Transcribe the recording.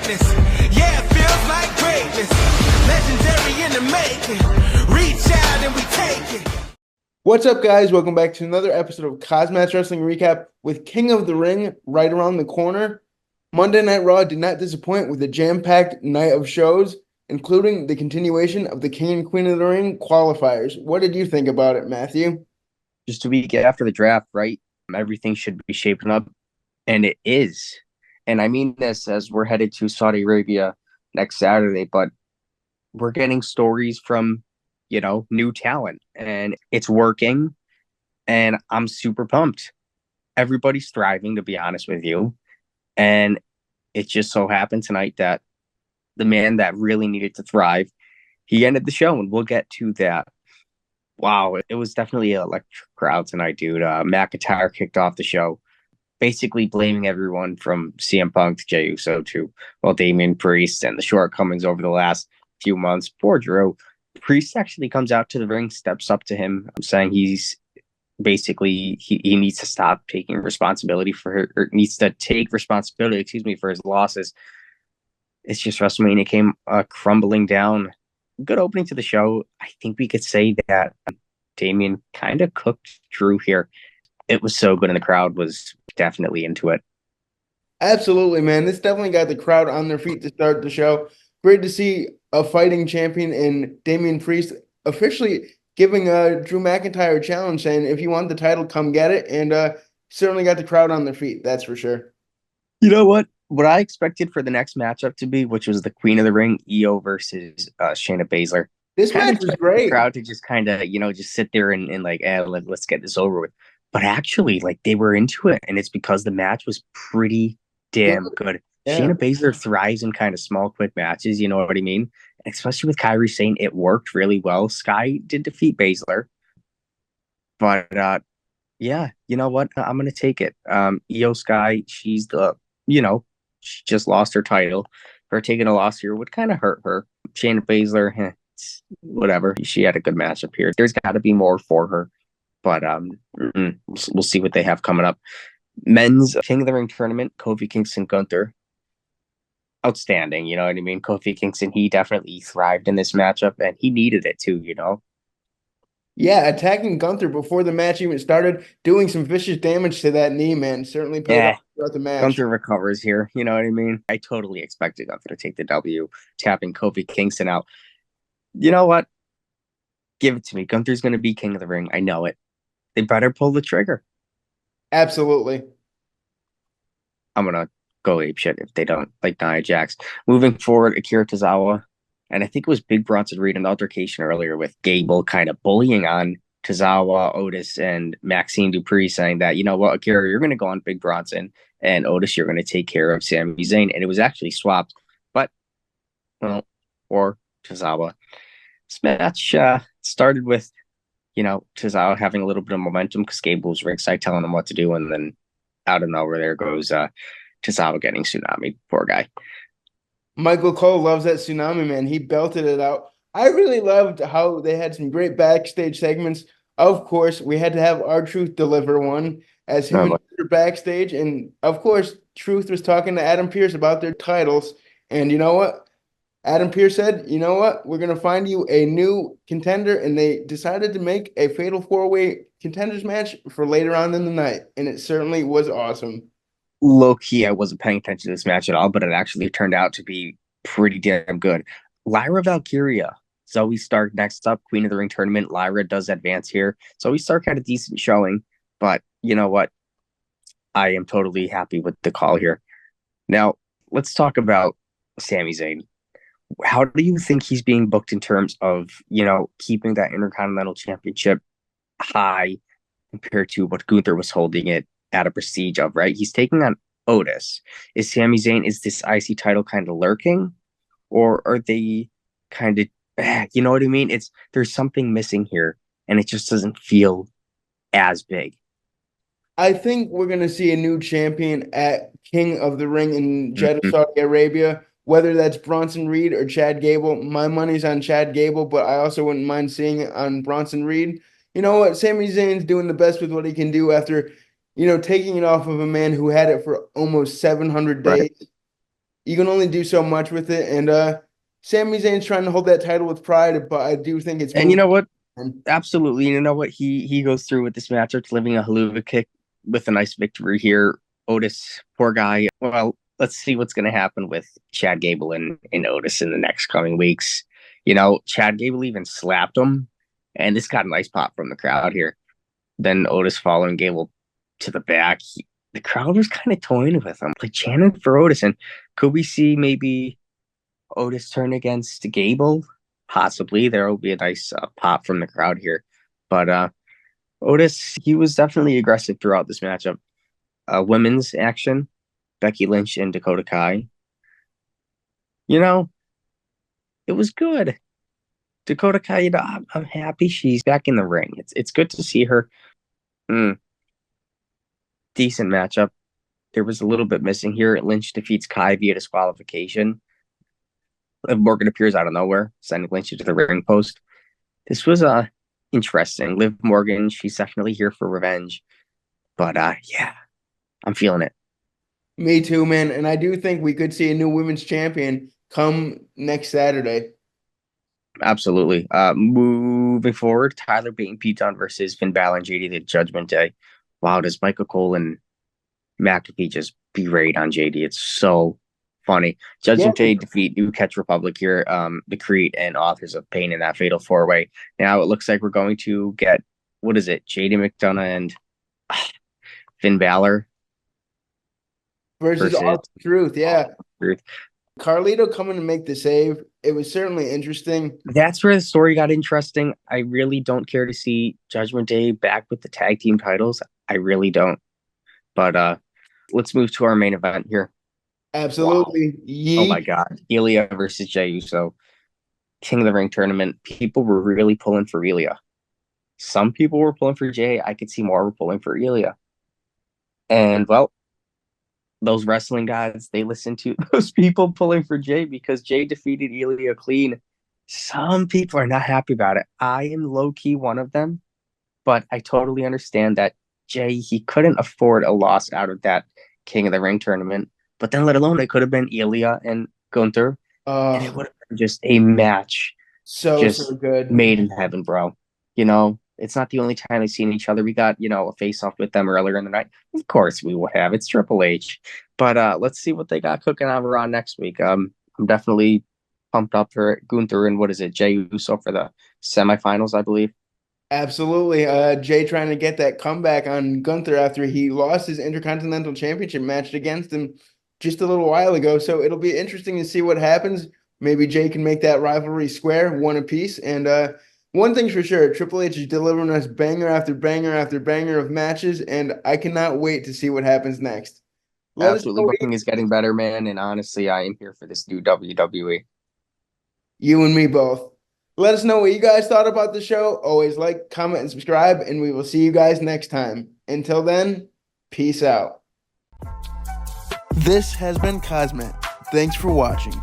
greatness. Yeah, it feels like greatness. Legendary in the making. Reach out and we take it. What's up, guys? Welcome back to another episode of KozMatt Wrestling Recap with King of the Ring right around the corner. Monday Night Raw did not disappoint with a jam-packed night of shows, including the continuation of the King and Queen of the Ring qualifiers. What did you think about it, Matthew? Just a week after the draft, right? Everything should be shaping up, and it is. And I mean this as we're headed to Saudi Arabia next Saturday, but we're getting stories from, new talent, and it's working, and I'm super pumped. Everybody's thriving, to be honest with you. And it just so happened tonight that the man that really needed to thrive, he ended the show, and we'll get to that. Wow, it was definitely an electric crowd tonight, dude. McIntyre kicked off the show, basically blaming everyone from CM Punk to Jey Uso to, Damien Priest and the shortcomings over the last few months. Poor Drew. Priest actually comes out to the ring, steps up to him, saying he's basically he needs to stop taking responsibility needs to take responsibility, for his losses. It's just WrestleMania came crumbling down. Good opening to the show. I think we could say that Damien kind of cooked Drew here. It was so good, and the crowd was definitely into it. Absolutely, man. This definitely got the crowd on their feet to start the show. Great to see a fighting champion in Damien Priest officially giving Drew McIntyre a challenge, saying, if you want the title, come get it. And certainly got the crowd on their feet, that's for sure. You know what? What I expected for the next matchup to be, which was the Queen of the Ring, Io versus Shayna Baszler. This match was great. The crowd to just kind of, just sit there and like, let's get this over with. But actually, they were into it, and it's because the match was pretty damn good. Yeah. Shayna Baszler thrives in kind of small, quick matches, you know what I mean? Especially with Kyrie saying it worked really well. Sky did defeat Baszler. But, yeah, you know what? I'm going to take it. Io Sky, she's she just lost her title. Her taking a loss here would kind of hurt her. Shayna Baszler, whatever. She had a good matchup here. There's got to be more for her. But we'll see what they have coming up. Men's King of the Ring tournament, Kofi Kingson, Gunther. Outstanding, you know what I mean? Kofi Kingson, he definitely thrived in this matchup, and he needed it too, Yeah, attacking Gunther before the match even started, doing some vicious damage to that knee, man. Certainly paid off throughout the match. Gunther recovers here, you know what I mean? I totally expected Gunther to take the W, tapping Kofi Kingston out. You know what? Give it to me. Gunther's going to be King of the Ring. I know it. They better pull the trigger. Absolutely. I'm going to go apeshit if they don't, like Nia Jax. Moving forward, Akira Tozawa. And I think it was Big Bronson Reed, an altercation earlier with Gable kind of bullying on Tozawa, Otis, and Maxine Dupree, saying that, you know what, Akira, you're going to go on Big Bronson, and Otis, you're going to take care of Sami Zayn. And it was actually swapped. But, or Tozawa. This match started with, Tozawa having a little bit of momentum because Gable was ringside telling him what to do. And then out of nowhere, there goes Tozawa getting tsunami. Poor guy. Michael Cole loves that tsunami, man. He belted it out. I really loved how they had some great backstage segments. Of course, we had to have R-Truth deliver one as him and backstage. And of course, Truth was talking to Adam Pearce about their titles. And you know what? Adam Pearce said, you know what? We're going to find you a new contender. And they decided to make a fatal four-way contenders match for later on in the night. And it certainly was awesome. Low-key, I wasn't paying attention to this match at all, but it actually turned out to be pretty damn good. Lyra Valkyria, Zoe Stark next up, Queen of the Ring tournament. Lyra does advance here. Zoe Stark had a decent showing, but you know what? I am totally happy with the call here. Now, let's talk about Sami Zayn. How do you think he's being booked in terms of, keeping that Intercontinental Championship high compared to what Gunther was holding it at a prestige of, right? He's taking on Otis. Is Sami Zayn, is this IC title kind of lurking? Or are they kind of, you know what I mean? There's something missing here, and it just doesn't feel as big. I think we're going to see a new champion at King of the Ring in Jeddah, Saudi Arabia, whether that's Bronson Reed or Chad Gable. My money's on Chad Gable, but I also wouldn't mind seeing it on Bronson Reed. You know what? Sami Zayn's doing the best with what he can do after, taking it off of a man who had it for almost 700 days. Right. you can only do so much with it. And Sami Zayn's trying to hold that title with pride, but I do think it's. And you know what? Absolutely. You know what? He goes through with this match, delivering a haluva kick with a nice victory here. Otis, poor guy. Well, let's see what's going to happen with Chad Gable and Otis in the next coming weeks. You know, Chad Gable even slapped him, and this got a nice pop from the crowd here. Then Otis following Gable to the back. The crowd was kind of toying with him, like chanting for Otis. And could we see maybe Otis turn against Gable? Possibly. There will be a nice pop from the crowd here. But Otis, he was definitely aggressive throughout this matchup. Women's action, Becky Lynch and Dakota Kai. You know, it was good. Dakota Kai, you know, I'm happy she's back in the ring. It's good to see her. Decent matchup. There was a little bit missing here. Lynch defeats Kai via disqualification. Liv Morgan appears out of nowhere, sending Lynch to the ring post. This was interesting. Liv Morgan, she's definitely here for revenge. But yeah, I'm feeling it. Me too, man. And I do think we could see a new women's champion come next Saturday. Absolutely. Moving forward, Tyler Bate and Pete Dunne versus Finn Balor and JD the Judgment Day. Wow, does Michael Cole and McAfee just berate on JD? It's so funny. Judgment Day defeat New Catch Republic here, the Creed and Authors of Pain in that fatal 4-way. Now it looks like we're going to get, what is it, JD McDonough and Finn Balor versus All Truth, yeah. Truth. Carlito coming to make the save. It was certainly interesting. That's where the story got interesting. I really don't care to see Judgment Day back with the tag team titles. I really don't. But let's move to our main event here. Absolutely. Wow. Oh my God. Ilja versus Jey Uso. King of the Ring tournament. People were really pulling for Ilja. Some people were pulling for Jey. I could see more were pulling for Ilja. And well, those wrestling guys, they listen to those people pulling for Jey because Jey defeated Ilja clean. Some people are not happy about it. I am low-key one of them, but I totally understand that Jey, he couldn't afford a loss out of that King of the Ring tournament. But then let alone, it could have been Ilja and Gunther, and it would have been just a match. So good. Made in heaven, bro. You know, it's not the only time they've seen each other. We got, you know, a face-off with them earlier in the night. Of course we would have. It's Triple H. But let's see what they got cooking on Raw next week. I'm definitely pumped up for Gunther and what is it, Jey Uso for the semifinals, I believe. Absolutely. Jey trying to get that comeback on Gunther after he lost his Intercontinental Championship match against him just a little while ago. So it'll be interesting to see what happens. Maybe Jey can make that rivalry square, one apiece. And one thing's for sure, Triple H is delivering us banger after banger after banger of matches, and I cannot wait to see what happens next. Absolutely. Booking is getting better, man. And honestly, I am here for this new WWE. You and me both. Let us know what you guys thought about the show. Always like, comment, and subscribe, and we will see you guys next time. Until then, peace out. This has been KozMatt. Thanks for watching.